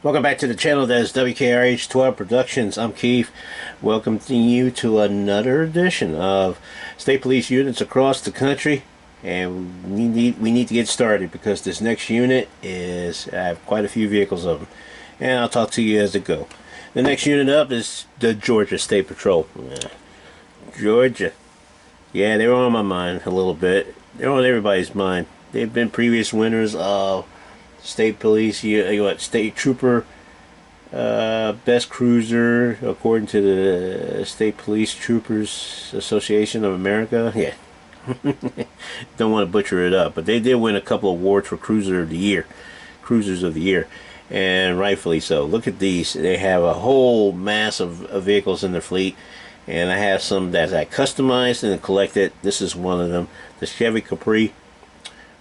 Welcome back to the channel. That is W.K.R.H 12 Productions. I'm Keith. Welcoming you to another edition of state police units across the country. And we need to get started because this next unit is, I have quite a few vehicles of them. And I'll talk to you as it go. The next unit up is the Georgia State Patrol. Georgia. Yeah, they were on my mind a little bit. They're on everybody's mind. They've been previous winners of State Police, State Trooper, Best Cruiser, according to the State Police Troopers Association of America. Yeah, don't want to butcher it up, but they did win a couple of awards for Cruisers of the Year, and rightfully so. Look at these; they have a whole mass of vehicles in their fleet, and I have some that I customized and collected. This is one of them: the Chevy Capri.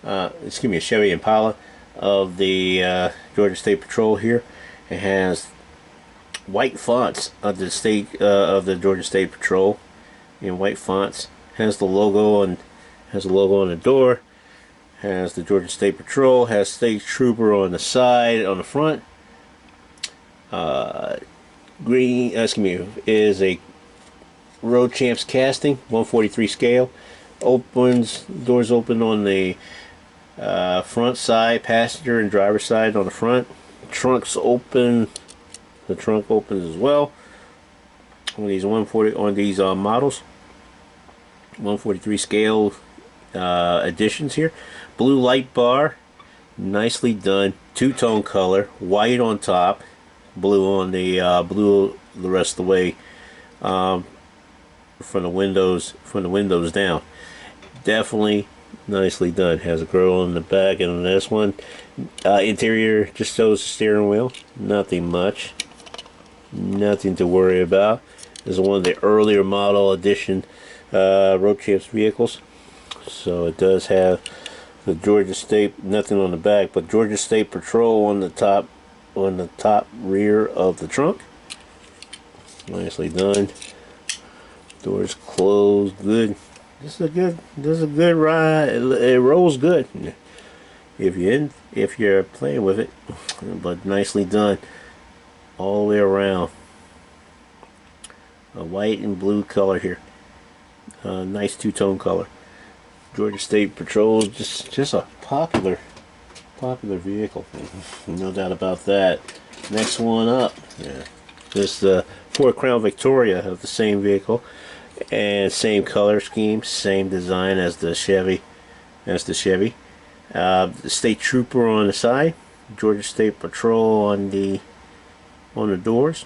A Chevy Impala of the Georgia State Patrol here. It has white fonts of the Georgia State Patrol in white fonts. Has the logo on the door. Has the Georgia State Patrol. Has State Trooper on the side, on the front. Is a Road Champs casting, 143 scale. Doors open on the front side, passenger and driver side on the front. Trunks open. The trunk opens as well on these models. 143 scale editions here. Blue light bar, nicely done. Two-tone color, white on top, blue on the rest of the way from the windows down. Definitely nicely done. Has a grill in the back, and on this one, interior just shows the steering wheel. Nothing much. Nothing to worry about. This is one of the earlier model edition Road Champs vehicles. So it does have the Georgia State, nothing on the back, but Georgia State Patrol on the top rear of the trunk. Nicely done. Doors closed. Good. This is a good ride. It rolls good if you're playing with it, but nicely done all the way around. A white and blue color here. Nice two-tone color. Georgia State Patrol, just a popular vehicle. No doubt about that. Next one up. Yeah. This Ford Crown Victoria of the same vehicle. And same color scheme, same design as the Chevy. The State Trooper on the side, Georgia State Patrol on the doors.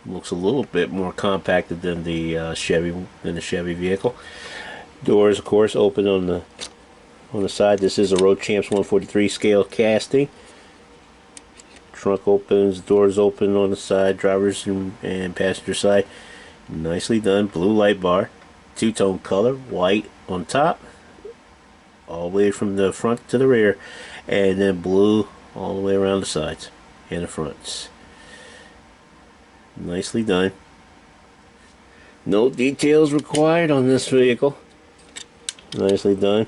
Looks a little bit more compacted than the Chevy vehicle. Doors, of course, open on the side. This is a Road Champs 143 scale casting. Trunk opens, doors open on the side, driver's and passenger side. Nicely done. Blue light bar, two-tone color, white on top, all the way from the front to the rear, and then blue all the way around the sides and the fronts. Nicely done. No details required on this vehicle. Nicely done.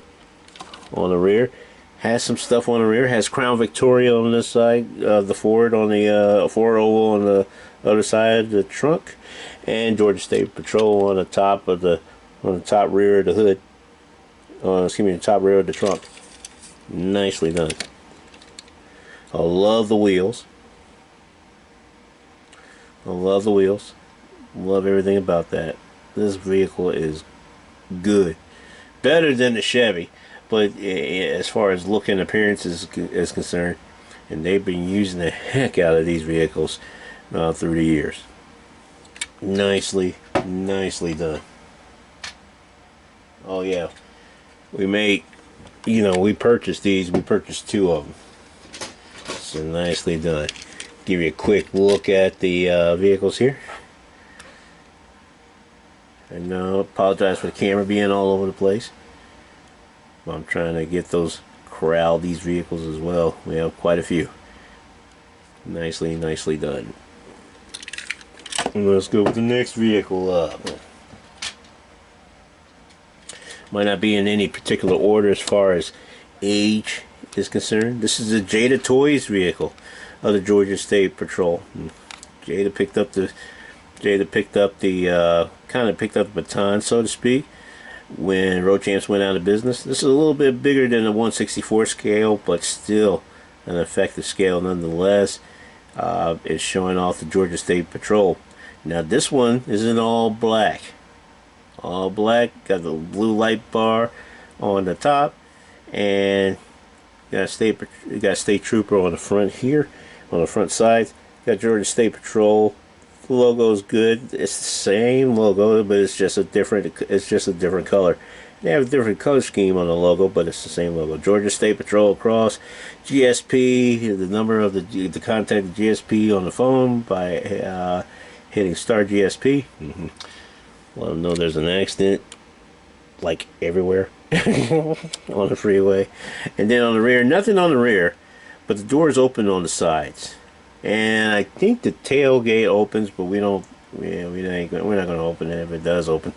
On the rear, has some stuff on the rear. Has Crown Victoria on this side, the Ford on the Ford oval on the other side of the trunk, and Georgia State Patrol on the top rear of the hood. The top rear of the trunk. Nicely done. I love the wheels. Love everything about that. This vehicle is good. Better than the Chevy, but as far as look and appearance is concerned, and they've been using the heck out of these vehicles through the years. Nicely done. Oh yeah, we purchased these. We purchased two of them. So nicely done. Give you a quick look at the vehicles here. And apologize for the camera being all over the place. I'm trying to corral these vehicles as well. We have quite a few. Nicely done. And let's go with the next vehicle up. Might not be in any particular order as far as age is concerned, this is a Jada Toys vehicle of the Georgia State Patrol. Jada picked up the kind of picked up the baton, so to speak, when road champs went out of business. This is a little bit bigger than the 1/64 scale, but still an effective scale nonetheless. It's showing off the Georgia State Patrol. Now this one is in all black. All black, got the blue light bar on the top, and got a state trooper on the front here, on the front side. Got Georgia State Patrol. The logo is good. It's the same logo, but it's just a different color. They have a different color scheme on the logo, but it's the same logo. Georgia State Patrol across. GSP, the number of the contact the GSP on the phone by hitting star GSP. Let them know there's an accident, like everywhere on the freeway. And then on the rear, nothing on the rear, but the doors open on the sides. And I think the tailgate opens, but we're not going to open it if it does open.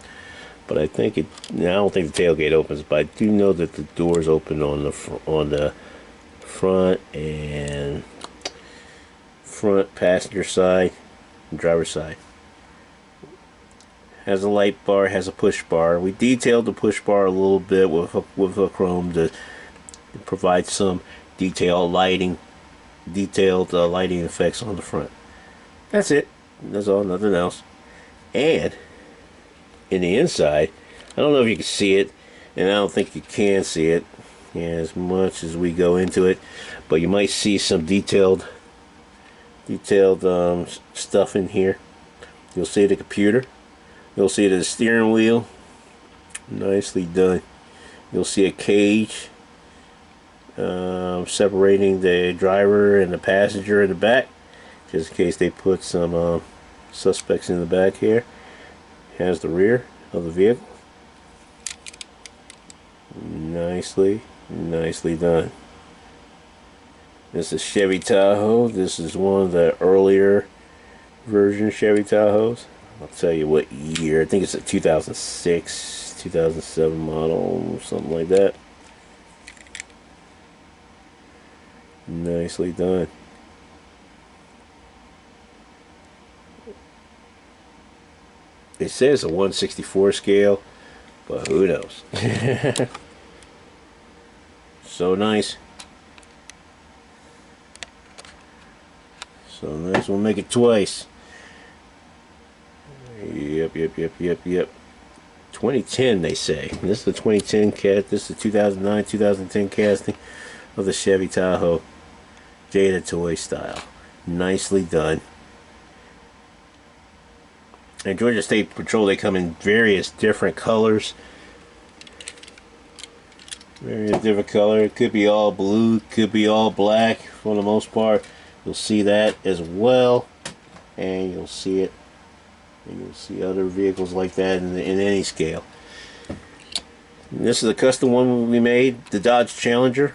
But I think I don't think the tailgate opens, but I do know that the doors open on the front and front passenger side and driver's side. Has a light bar, has a push bar. We detailed the push bar a little bit with a chrome to provide some detailed lighting effects on the front. That's it. That's all, nothing else. And in the inside, I don't know if you can see it, and I don't think you can see it as much as we go into it, but you might see some detailed stuff in here. You'll see the computer. You'll see the steering wheel. Nicely done. You'll see a cage separating the driver and the passenger in the back, just in case they put some suspects in the back here. Has the rear of the vehicle. Nicely done. This is Chevy Tahoe. This is one of the earlier version Chevy Tahoes. I'll tell you what year. I think it's a 2006, 2007 model, something like that. Nicely done. It says a 1/64 scale, but who knows? So nice. So nice. We'll make it twice. Yep. 2010, they say. This is the 2010 cast. This is the 2009, 2010 casting of the Chevy Tahoe, Jada Toy style. Nicely done. And Georgia State Patrol, they come in various different colors. Various different color. It could be all blue, could be all black for the most part. You'll see that as well, and you'll see it. And you'll see other vehicles like that in any scale. And this is a custom one we made, the Dodge Challenger.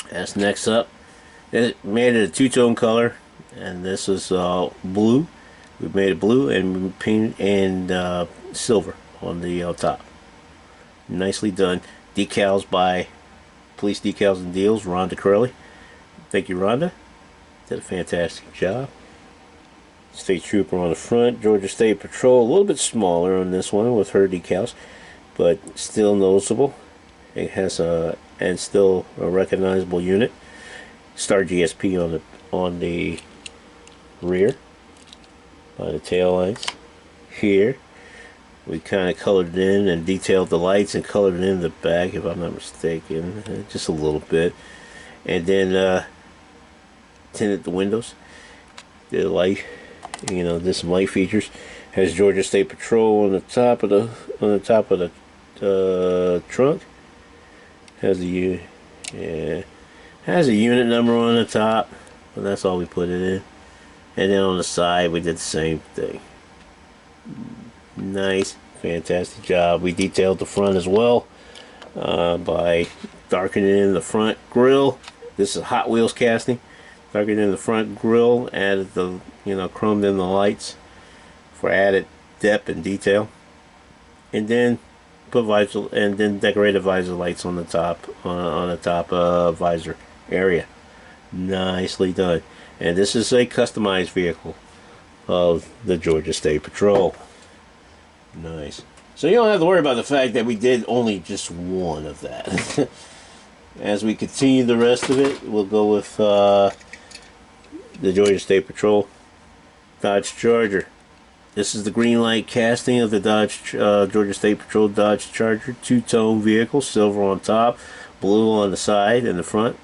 That's next up. It made it a two-tone color, and this is blue. We made it blue and we painted and silver on the top. Nicely done. Decals by Police Decals and Deals, Rhonda Curley. Thank you, Rhonda. Did a fantastic job. State Trooper on the front. Georgia State Patrol, a little bit smaller on this one with her decals, but still noticeable. It has and still a recognizable unit. Star GSP on the rear by the tail lights. Here we kind of colored it in and detailed the lights and colored it in the back, if I'm not mistaken, just a little bit, and then tinted the windows. The light, this some light features. Has Georgia State Patrol on the top of the trunk. Has a unit number on the top, but that's all we put it in. And then on the side we did the same thing. Nice, fantastic job. We detailed the front as well by darkening in the front grille. This is Hot Wheels casting. Darkened in the front grille, added the chromed in the lights for added depth and detail, and then put visor, and then decorated visor lights on the top, on the top visor area. Nicely done. And this is a customized vehicle of the Georgia State Patrol. Nice. So you don't have to worry about the fact that we did only just one of that. As we continue the rest of it, we'll go with the Georgia State Patrol Dodge Charger. This is the green light casting of the Georgia State Patrol Dodge Charger, two-tone vehicle, silver on top, blue on the side and the front.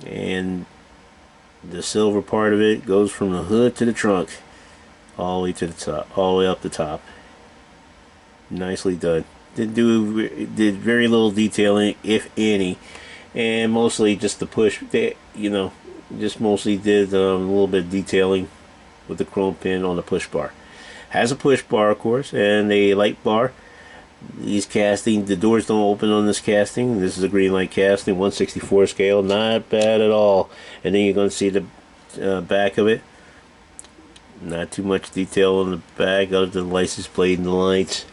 And the silver part of it goes from the hood to the trunk, all the way to the top, all the way up the top. Nicely done. Did very little detailing, if any, and mostly just the push. Just mostly did a little bit of detailing with the chrome pin on the push bar. Has a push bar, of course, and a light bar. These casting, the doors don't open on this casting. This is a green light casting, 1/64 scale, not bad at all. And then you're going to see the back of it. Not too much detail on the back other than the license plate and the lights.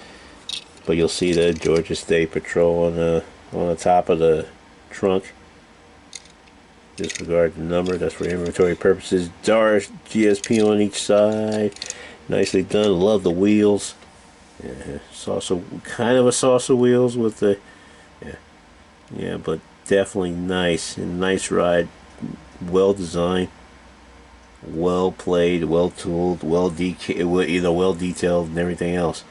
But you'll see the Georgia State Patrol on the top of the trunk. Disregard the number, that's for inventory purposes. Darsh GSP on each side. Nicely done. Love the wheels. Yeah, saucer, kind of a saucer wheels with the, yeah, but definitely nice and nice ride. Well designed, well played, well tooled, well detailed, and everything else.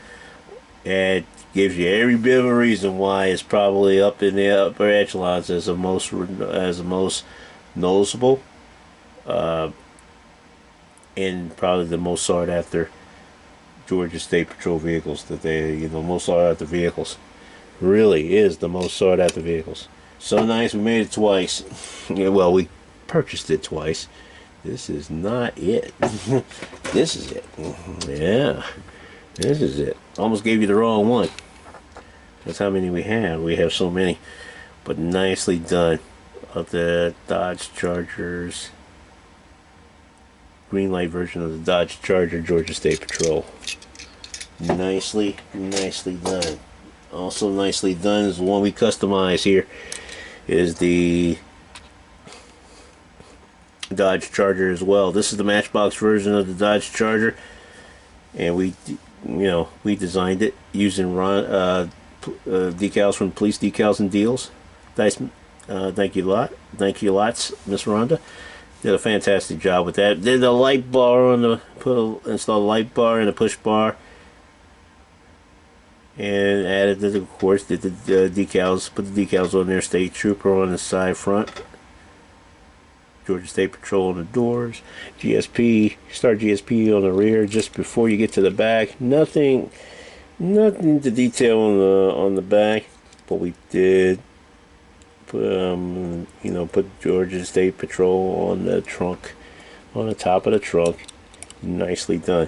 And gives you every bit of a reason why it's probably up in the upper echelons as the most noticeable, and probably the most sought after Georgia State Patrol vehicles. That most sought after vehicles. Really is the most sought after vehicles. So nice, we made it twice. Yeah, well, we purchased it twice. This is not it. This is it. Yeah, this is it. Almost gave you the wrong one. That's how many we have. We have so many. But nicely done. Of the Dodge Chargers, green light version of the Dodge Charger Georgia State Patrol. Nicely done. Also nicely done is the one we customize here. Is the Dodge Charger as well. This is the Matchbox version of the Dodge Charger, and we designed it using decals from Police Decals and Deals. Nice. Thank you lots, Miss Rhonda. Did a fantastic job with that. Did the light bar on the install a light bar and a push bar, and added of course did the decals. Put the decals on there. State Trooper on the side front. Georgia State Patrol on the doors. GSP, Star GSP on the rear. Just before you get to the back, nothing to detail on the back, but we did. Put Georgia State Patrol on the trunk, on the top of the trunk. Nicely done.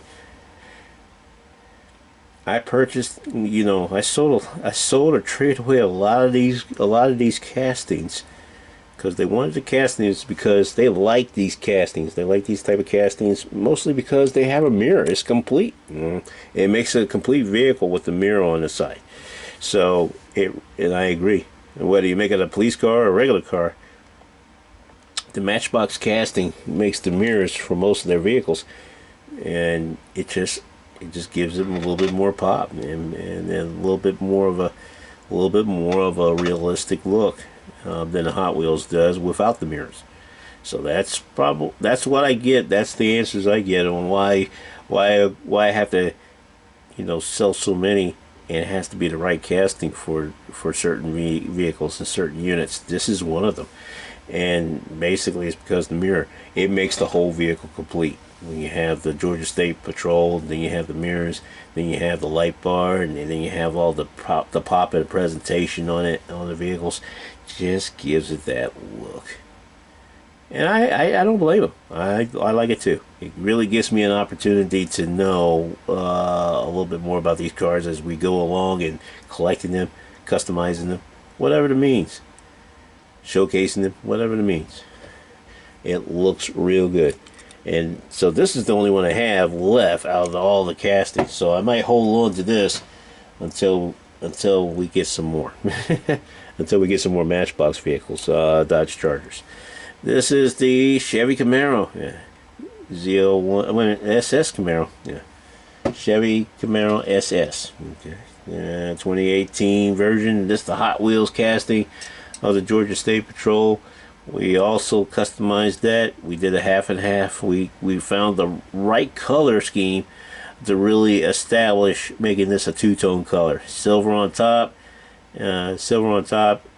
I purchased, I sold or traded away a lot of these castings, because they wanted the castings because they like these castings. They like these type of castings mostly because they have a mirror. It's complete. It makes a complete vehicle with the mirror on the side. So and I agree. Whether you make it a police car or a regular car, the Matchbox casting makes the mirrors for most of their vehicles, and it just gives them a little bit more pop and a little bit more of a realistic look than the Hot Wheels does without the mirrors. So that's what I get. That's the answers I get on why I have to sell so many. And it has to be the right casting for certain vehicles and certain units. This is one of them. And basically it's because the mirror, it makes the whole vehicle complete. When you have the Georgia State Patrol, then you have the mirrors, then you have the light bar, and then you have all the pop and presentation on it, on the vehicles. Just gives it that look. And I don't blame them. I like it too. It really gives me an opportunity to know a little bit more about these cars as we go along and collecting them, customizing them, whatever it means. Showcasing them, whatever it means. It looks real good. And so this is the only one I have left out of all the castings. So I might hold on to this until we get some more. Until we get some more Matchbox vehicles, Dodge Chargers. This is the Chevy Camaro, yeah. Z01, wait, SS Camaro, yeah. Chevy Camaro SS, okay. 2018 version. This is the Hot Wheels casting of the Georgia State Patrol. We also customized that. We did a half and half. We found the right color scheme to really establish making this a two-tone color. Silver on top,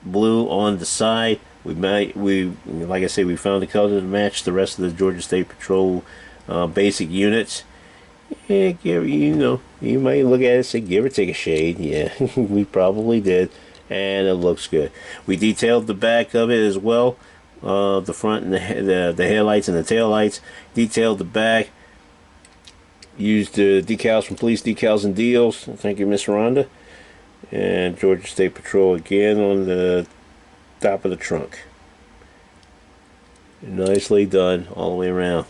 blue on the side. Like I say, we found the color to match the rest of the Georgia State Patrol basic units. Yeah, you might look at it and say, give or take a shade. Yeah, we probably did, and it looks good. We detailed the back of it as well, the front and the headlights and the tail lights. Detailed the back. Used the decals from Police Decals and Deals. Thank you, Miss Rhonda. And Georgia State Patrol again on the top of the trunk. Nicely done all the way around.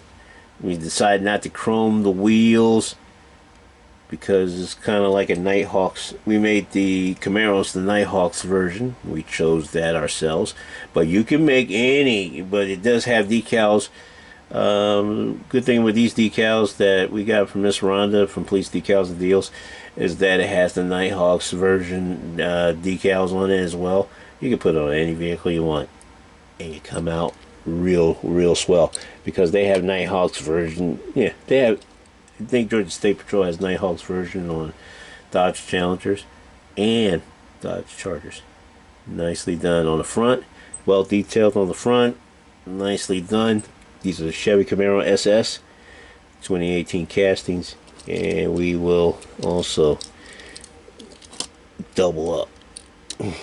We decided not to chrome the wheels because it's kind of like a Nighthawks. We made the Camaros the Nighthawks version. We chose that ourselves. But you can make any, but it does have decals. Good thing with these decals that we got from Miss Rhonda from Police Decals and Deals is that it has the Nighthawks version decals on it as well. You can put it on any vehicle you want and you come out real swell, because they have Nighthawks version. Yeah, they have. I think Georgia State Patrol has Nighthawks version on Dodge Challengers and Dodge Chargers. Nicely done on the front, well detailed on the front, nicely done. These are the Chevy Camaro SS 2018 castings, and we will also double up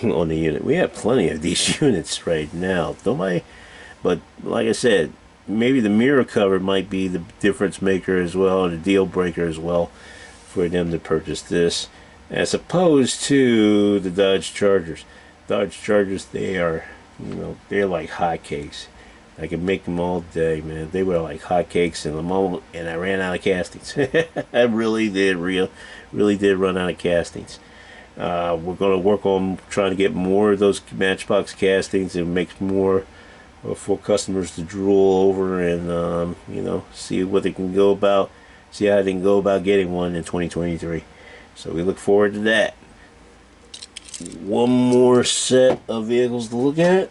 on the unit. We have plenty of these units right now, don't I? But like I said, maybe the mirror cover might be the difference maker as well, or the deal breaker as well, for them to purchase this, as opposed to the Dodge Chargers. Dodge Chargers, they're like hotcakes. I could make them all day, man. They were like hotcakes in the moment, and I ran out of castings. I really did run out of castings. We're going to work on trying to get more of those Matchbox castings and make more for customers to drool over, and see what they can go about, see how they can go about getting one in 2023. So we look forward to that. One more set of vehicles to look at.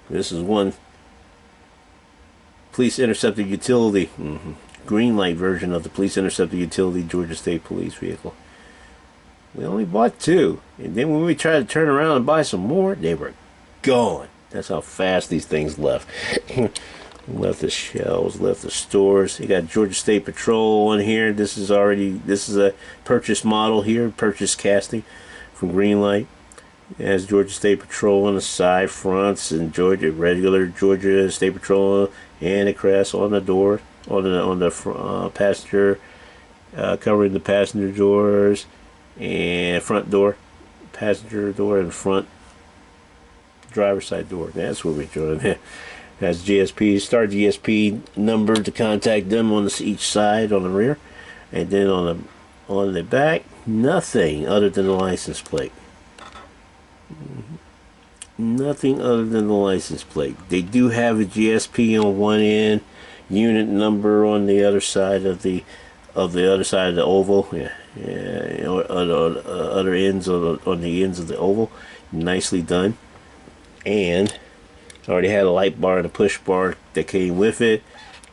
This is one Police Interceptor Utility, green light version of the Police Interceptor Utility Georgia State Police vehicle. We only bought two, and then when we tried to turn around and buy some more, they were gone. That's how fast these things left. Left the shelves, left the stores. You got Georgia State Patrol on here. This is a purchase model here, purchase casting from Greenlight. It has Georgia State Patrol on the side fronts and regular Georgia State Patrol and a crest on the door, on the passenger, covering the passenger doors and front door, passenger door and front driver's side door. That's what we're doing there. Has GSP, start GSP number to contact them on each side on the rear, and then on the back, nothing other than the license plate. Nothing other than the license plate. They do have a GSP on one end, unit number on the other side of the other side of the oval. Other ends on the ends of the oval. Nicely done. And already had a light bar and a push bar that came with it.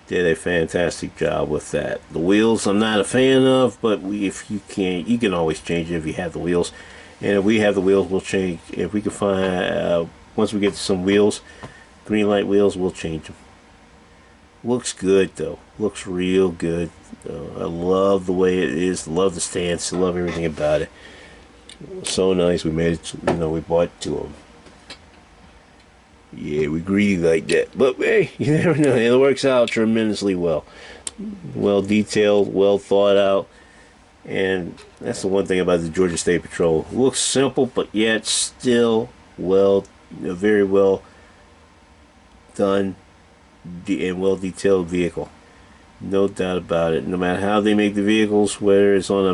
Did a fantastic job with that. The wheels I'm not a fan of, but if you can always change it if you have the wheels. And if we have the wheels, we'll change. If we can find, once we get some wheels, green light wheels, we'll change them. Looks good though. Looks real good. I love the way it is. Love the stance. Love everything about it. So nice. We made it. We bought two of them. Yeah, we greedy like that. But hey, you never know. It works out tremendously well. Well detailed, well thought out. And that's the one thing about the Georgia State Patrol. It looks simple, but yet still very well done and well detailed vehicle. No doubt about it. No matter how they make the vehicles, whether it's on a,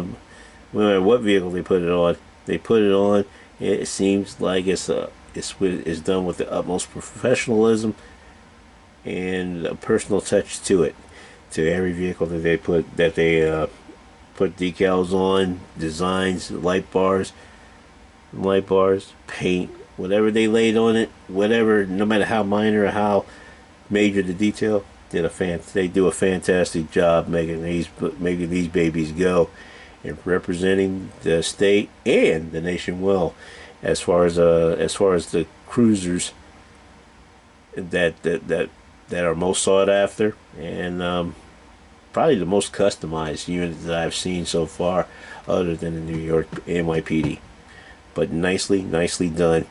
no matter what vehicle they put it on, they put it on. It seems like it's done with the utmost professionalism and a personal touch to it. To every vehicle that they put decals on, designs, light bars, paint, whatever they laid on it, whatever, no matter how minor or how major the detail, they do a fantastic job making these babies go and representing the state and the nation well, as far as the cruisers that are most sought after, and probably the most customized unit that I've seen so far, other than the New York NYPD. But nicely done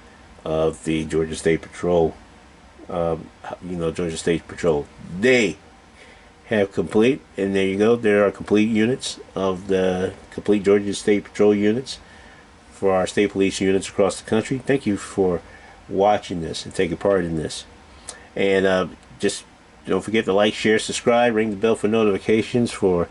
of the Georgia State Patrol. Georgia State Patrol. They have complete, and there you go. There are complete units of the complete Georgia State Patrol units for our state police units across the country. Thank you for watching this and taking part in this. And just don't forget to like, share, subscribe, ring the bell for notifications for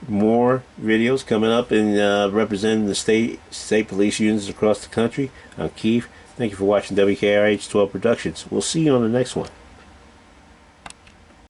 more videos coming up and representing the state police units across the country. I'm Keith. Thank you for watching W.K.R.H 12 Productions. We'll see you on the next one.